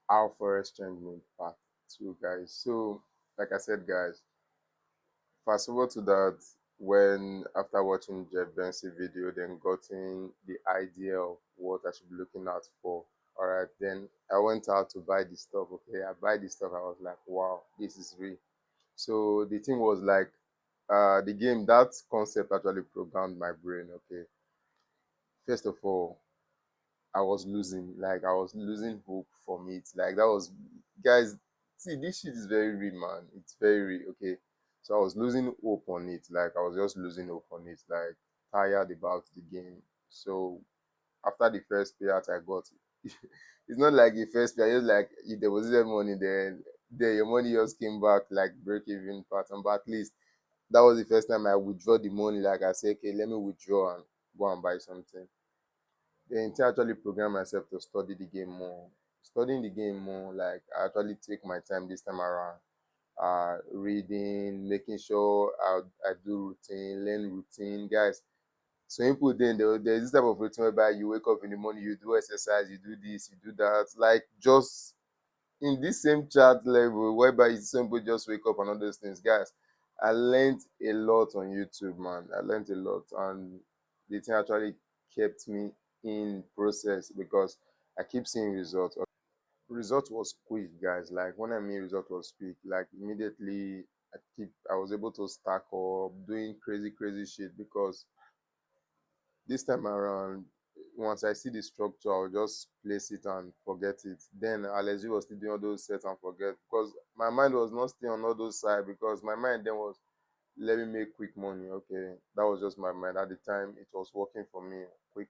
How Forex changed me part two, guys. So, like I said, guys, fast forward to that when after watching Jeff Benson video, then gotten the idea of what I should be looking out for. All right, then I went out to buy the stuff. Okay, I buy the stuff. I was like, wow, this is real. So the thing was like, the game that concept actually programmed my brain. Okay, first of all, I was losing. Like I was losing hope from it. Like that was, guys. See, this shit is very real, man. It's very real. Okay, so I was losing hope on it. Like I was just losing hope on it. Like tired about the game. So after the first payout I got, it's not like the first payout. Just like if there was even money, then your money just came back like break even pattern. But at least that was the first time I withdraw the money. Like I said, okay, let me withdraw and go and buy something. Then to actually program myself to study the game more. Studying the game more, like I actually take my time this time around. Reading, making sure I do routine, learn routine, guys. So input then there's this type of routine whereby you wake up in the morning, you do exercise, you do this, you do that, like just in this same chat level whereby it's simple just wake up and all those things, guys. I learned a lot on YouTube, man. I learned a lot, and the thing actually kept me in process because I keep seeing results. Result was quick, guys. Like when I mean result was quick, like immediately I was able to stack up doing crazy shit because this time around, once I see the structure, I'll just place it and forget it. Then Alexi was still doing all those sets and forget because my mind was not still on all those side because my mind then was let me make quick money. Okay, that was just my mind at the time. It was working for me, quick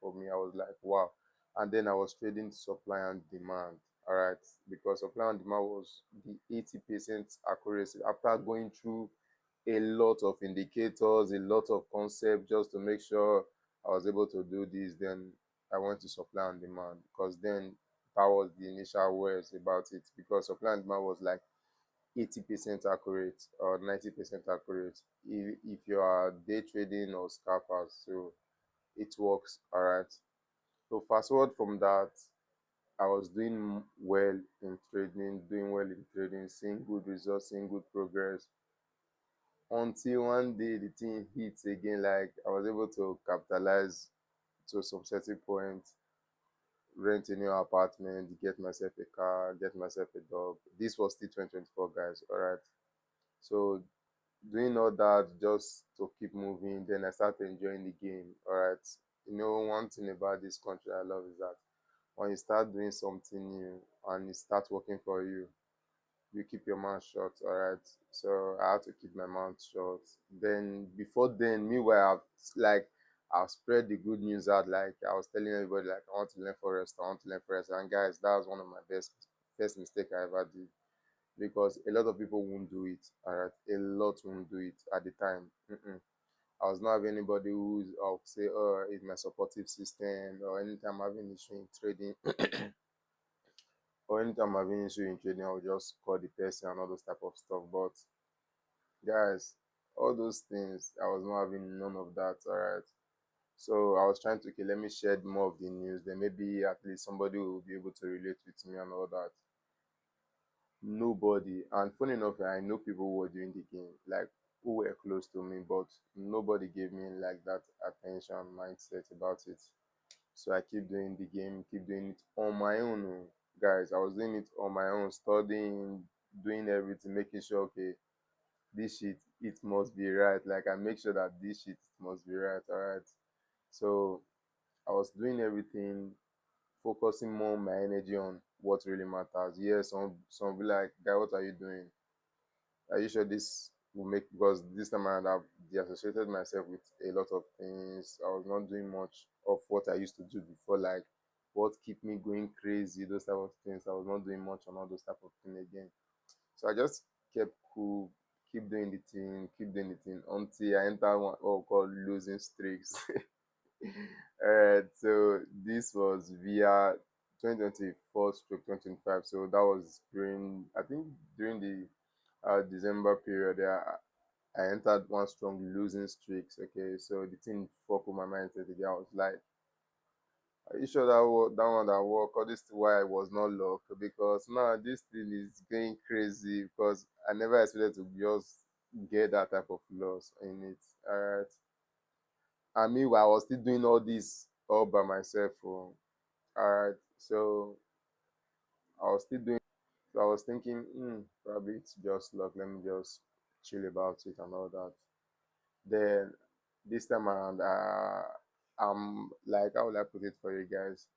for me. I was like, wow. And then I was trading supply and demand. All right, because supply and demand was the 80% accuracy after going through a lot of indicators, a lot of concepts just to make sure I was able to do this. Then I went to supply and demand because then that was the initial words about it because supply and demand was like 80% accurate or 90% accurate if you are day trading or scalpers. So it works, all right. So fast forward from that, I was doing well in trading, seeing good results, seeing good progress until one day the thing hits again. Like I was able to capitalize to some certain point, rent a new apartment, get myself a car, get myself a dog. This was still 2024, guys. All right. So doing all that just to keep moving, then I started enjoying the game. All right. One thing about this country I love is that when you start doing something new and it starts working for you keep your mouth shut, all right. So I had to keep my mouth shut. Then before then, meanwhile, I've spread the good news out. Like I was telling everybody, like I want to learn forest, I want to learn forest. And guys, that was one of my best mistake I ever did because a lot of people won't do it. All right, a lot won't do it at the time. I was not having anybody who's I'll say, oh, it's my supportive system, or anytime I'm having issue in trading, or anytime I'm having issue in trading, I'll just call the person and all those type of stuff. But guys, all those things, I was not having none of that. All right. So I was trying to, okay, let me share more of the news. Then maybe at least somebody will be able to relate with me and all that. Nobody. And funny enough, I know people who were doing the game, like who were close to me, but nobody gave me like that attention mindset about it. So I keep doing the game, keep doing it on my own. Guys, I was doing it on my own, studying, doing everything, making sure, okay, this shit it must be right. Like I make sure that this shit must be right. All right. So I was doing everything, focusing more my energy on what really matters. Yes, some will be like, guy, what are you doing? Are you sure this will make, because this time around I've deassociated myself with a lot of things. I was not doing much of what I used to do before, like what keep me going crazy, those type of things. I was not doing much on all those type of things again. So I just kept cool, keep doing the thing until I enter one called losing streaks. Alright, so this was via 2024 stroke 2025. So that was during, I think, during the December period. I entered one strong losing streaks. Okay, so the thing fucked with my mindset again. I was like, Are you sure that that one that work? Or this is why I was not locked? Because now this thing is going crazy because I never expected to just get that type of loss in it. All right. And meanwhile, I was still doing all this all by myself. Oh. All right. So I was still doing. So I was thinking, probably it's just luck. Let me just chill about it and all that. Then this time around, I'm like, how will I put it for you guys?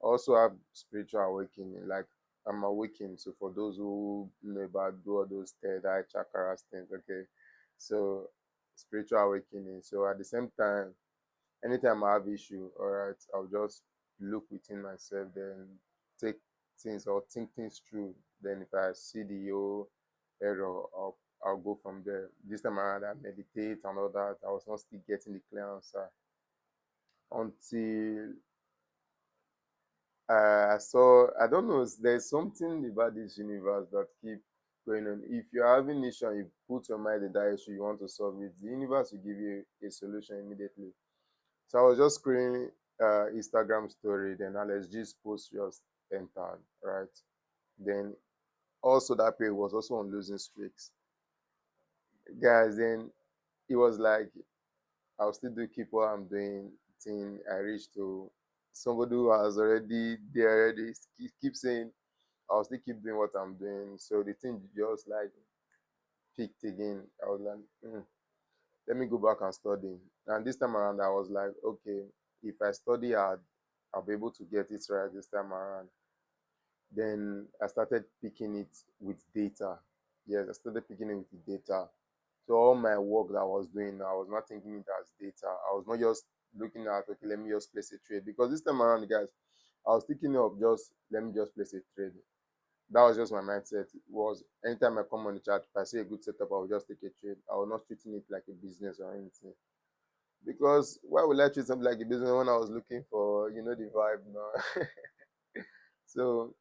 I also have spiritual awakening. Like I'm awakened. So for those who know about do all those third eye chakras things, okay. So spiritual awakening. So at the same time, anytime I have issue, all right, I'll just look within myself, then take things or think things through. Then if I see the whole error, I'll go from there. This time around, I meditate and all that. I was not still getting the clear answer until I saw. I don't know. There's something about this universe that keep going on. If you're having issue and you put your mind in that issue, you want to solve it, the universe will give you a solution immediately. So I was just scrolling Instagram story, then Alex G's post just entered, right? Then also that page was also on losing streaks. Guys, then it was like I'll still do keep what I'm doing till I reach to somebody who has already there already keep saying I'll still keep doing what I'm doing. So the thing just like picked again. I was like, let me go back and study. And this time around I was like, okay, if I study hard, I'll be able to get it right this time around. Then I started picking it with data. Yes, I started picking it with the data. So all my work that I was doing, I was not thinking it as data. I was not just looking at, okay, let me just place a trade. Because this time around, guys, I was thinking of just let me just place a trade. That was just my mindset. It was anytime I come on the chat, if I see a good setup, I will just take a trade. I was not treating it like a business or anything. Because why would I treat something like a business when I was looking for, the vibe now? So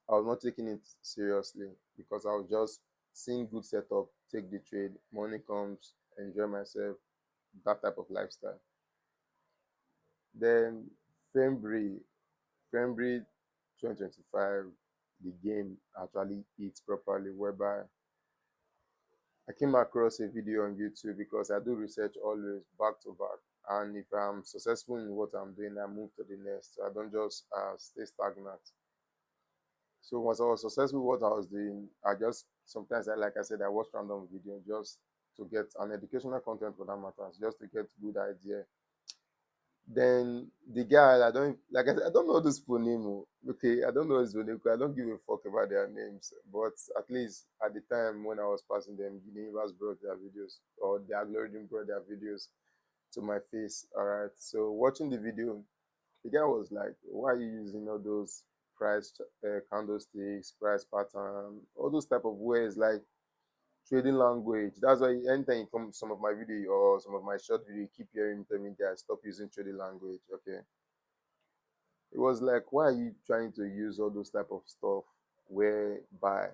I was not taking it seriously because I was just seeing good setup, take the trade, money comes, enjoy myself, that type of lifestyle. Then February, February 2025, the game actually hits properly, whereby I came across a video on YouTube because I do research always back to back. And if I'm successful in what I'm doing, I move to the next. So I don't just stay stagnant. So once I was successful with what I was doing, I just sometimes like I said, I watch random video just to get an educational content for that matters, just to get good idea. Then the guy, I don't like I said, I don't know this full name. Okay, I don't know his full name. I don't give a fuck about their names. But at least at the time when I was passing them, the universe brought their videos or the algorithm brought their videos to my face. All right. So watching the video, the guy was like, "Why are you using all those price candlesticks, price pattern, all those type of words like trading language?" That's why anytime you come some of my video or some of my short video, you keep hearing me tell me, "Guys, stop using trading language." Okay, it was like, why are you trying to use all those type of stuff whereby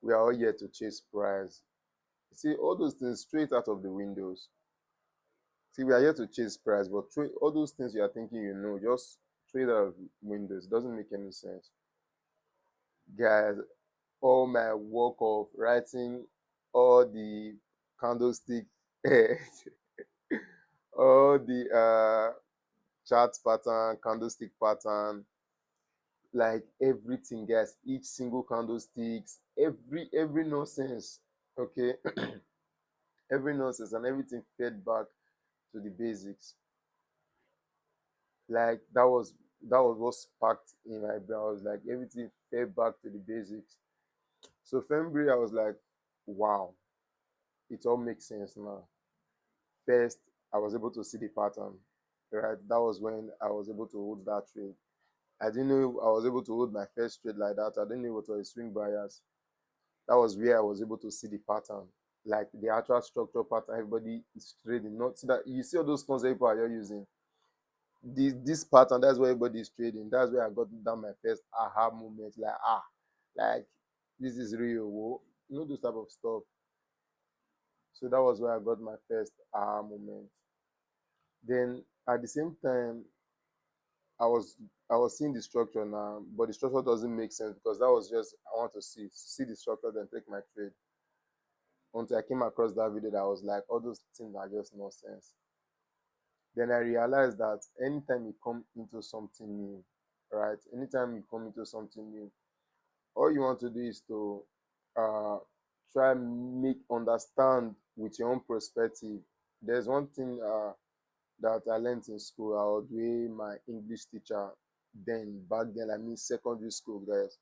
we are all here to chase price? See, all those things straight out of the windows. See, we are here to chase price, but all those things you are thinking just straight out of windows. It doesn't make any sense. Guys, all my work of writing all the candlestick, all the chart pattern, candlestick pattern, like everything, guys, each single candlesticks, every nonsense, okay, every nonsense and everything fed back to the basics. Like that was what sparked in my brain. I was like, everything fed back to the basics. So February, I was like, wow, it all makes sense now. First, I was able to see the pattern. Right, that was when I was able to hold that trade. I didn't know I was able to hold my first trade like that. I didn't know what was swing bias. That was where I was able to see the pattern, like the actual structure pattern. Everybody is trading, not so that you see all those concepts people are using. This pattern, that's where everybody is trading. That's where I got down my first aha moment. Like like this is real, whoa. Those type of stuff. So that was where I got my first aha moment. Then at the same time, I was I was seeing the structure now, but the structure doesn't make sense because that was just I want to see the structure then take my trade. Until I came across that video that was like all those things are just nonsense. Then I realized that anytime you come into something new, right? Anytime you come into something new, all you want to do is to uh, try make understand with your own perspective. There's one thing that I learned in school. I was doing my English teacher then back then. I mean secondary school, guys.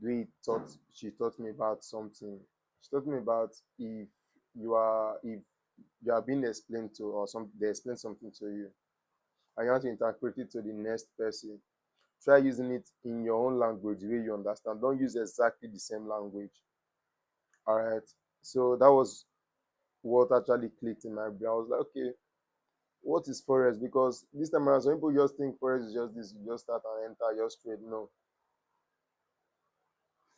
We taught she taught me about something. She taught me about if you are being explained to or some they explain something to you and you want to interpret it to the next person. Try using it in your own language the way you understand. Don't use exactly the same language. All right. So that was what actually clicked in my brain. I was like, okay, what is Forex? Because this time around, some people just think Forex is just this, you just start and enter, just trade. No.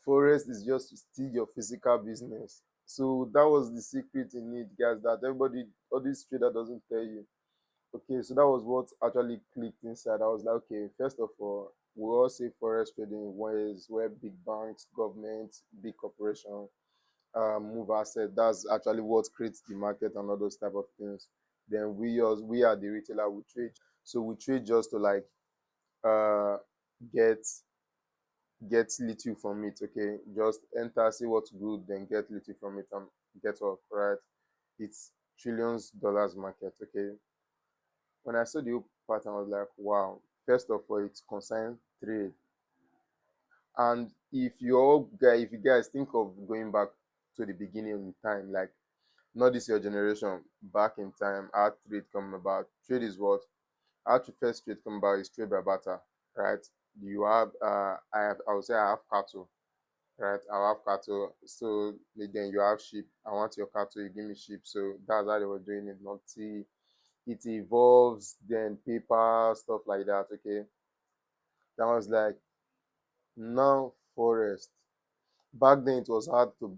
Forex is just still your physical business. So that was the secret in it, guys, that everybody, all this trader doesn't tell you. Okay, so that was what actually clicked inside. I was like, okay, first of all, we all say forex trading where big banks, governments, big corporations move asset. That's actually what creates the market and all those type of things. Then we are the retailer. We trade, so we trade just to like uh get get little from it. Okay, just enter, see what's good, then get little from it and get off. Right? It's trillions dollars market. Okay, when I saw the whole pattern, I was like, wow. First of all, it's concerned trade. And if you guys think of going back to the beginning in time, like not this your generation, back in time, how trade come about. Trade is what? How to first trade come about is trade by barter, right? You have I would say I have cattle, right? I have cattle. So then you have sheep. I want your cattle, you give me sheep. So that's how they were doing it, not tea. It evolves, then paper, stuff like that. Okay. That was like now forest. Back then it was hard to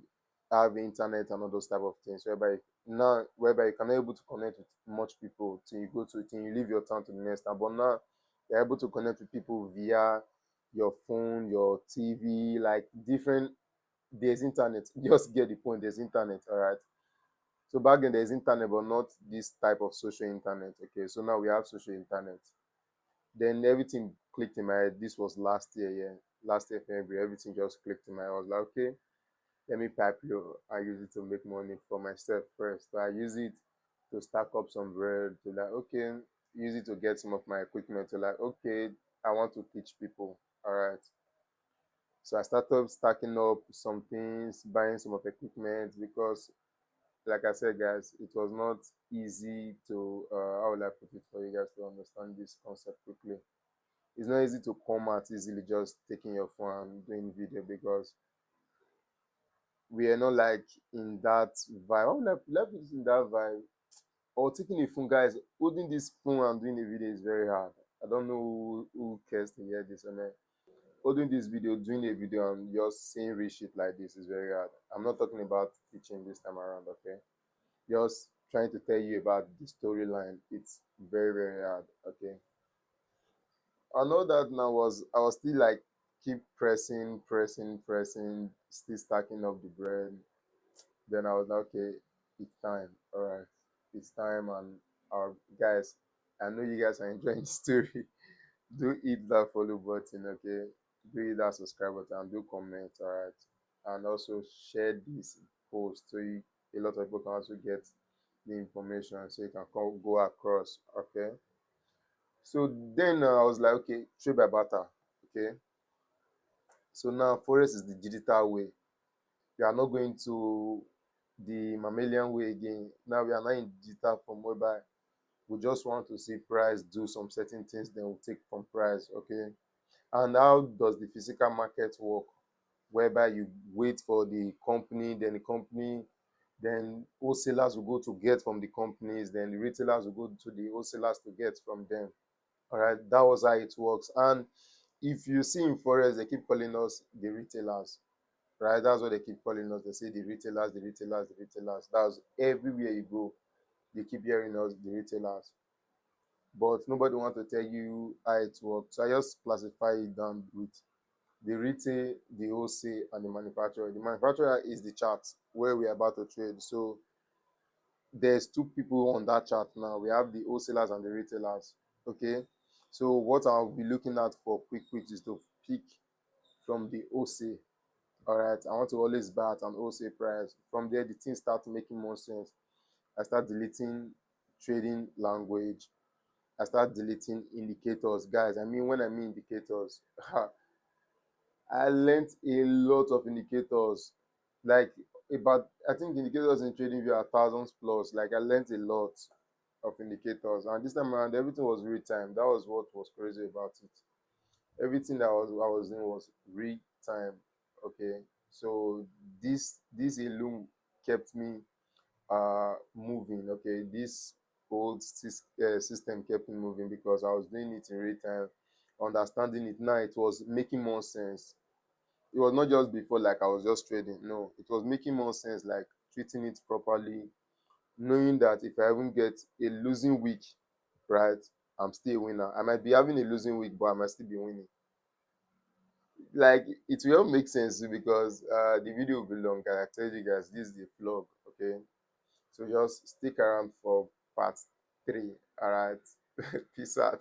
have internet and all those type of things, whereby you can able to connect with much people till you go to till you leave your town to the next town. But now you're able to connect with people via your phone, your TV, like different there's internet. Just get the point, there's internet, all right. So back then there's internet, but not this type of social internet. Okay, so now we have social internet. Then everything clicked in my head. This was last year, yeah. Last year, February, everything just clicked in my head. I was like, okay, let me pipe you. I use it to make money for myself first. So I use it to stack up some bread, to like, okay, use it to get some of my equipment, to like, okay, I want to teach people. All right. So I started stacking up some things, buying some of equipment because like I said, guys, it was not easy to how will I put it for you guys to understand this concept quickly. It's not easy to come out easily just taking your phone and doing video because we are not like in that vibe. How will I put it in that vibe? Or taking a phone, guys, holding this phone and doing a video is very hard. I don't know who cares to hear this or not. Holding this video, doing a video and just saying real shit like this is very hard. I'm not talking about teaching this time around, okay? Just trying to tell you about the storyline. It's very, very hard, okay? I know that now I was still like keep pressing, pressing, pressing, still stacking up the bread. Then I was like, okay, it's time. All right, it's time. And our guys, I know you guys are enjoying the story. Do hit that follow button, okay? Do hit that subscribe button and do comment, all right? And also share this post so a lot of people can also get the information so you can go across, okay? So then I was like, okay, trade by barter, okay? So now Forex is the digital way. We are not going to the mammalian way again. Now we are not in digital form whereby we just want to see price do some certain things, then we'll take from price, okay? And how does the physical market work? Whereby you wait for the company, then wholesalers will go to get from the companies, then the retailers will go to the wholesalers to get from them. All right, that was how it works. And if you see in Forex, they keep calling us the retailers, right? That's what they keep calling us. They say the retailers, the retailers, the retailers. That's everywhere you go. They keep hearing us, the retailers. but nobody want to tell you how it works. So I just classify it down with the retail, the wholesale, and the manufacturer. The manufacturer is the chart where we're about to trade. So there's two people on that chart now. We have the wholesalers and the retailers. Okay. So what I'll be looking at for quick is to pick from the wholesale. All right. I want to always buy at an wholesale price. From there, the things start making more sense. I start deleting trading language. I start deleting indicators. Guys, I mean, when I mean indicators, I learned a lot of indicators. Like about, I think indicators in trading view are thousands plus. Like I learned a lot of indicators, and this time around, everything was real time. That was what was crazy about it. Everything that I was doing was real time. Okay, so this alone kept me moving. Okay, this old system kept me moving because I was doing it in real time, understanding it now. It was making more sense. It was not just before like I was just trading. No, it was making more sense, like treating it properly, knowing that if I even get a losing week, right, I'm still a winner. I might be having a losing week, but I might still be winning. Like it will make sense because the video will be long, and I tell you guys this is the vlog. Okay, so just stick around for part 3. All right. Peace out.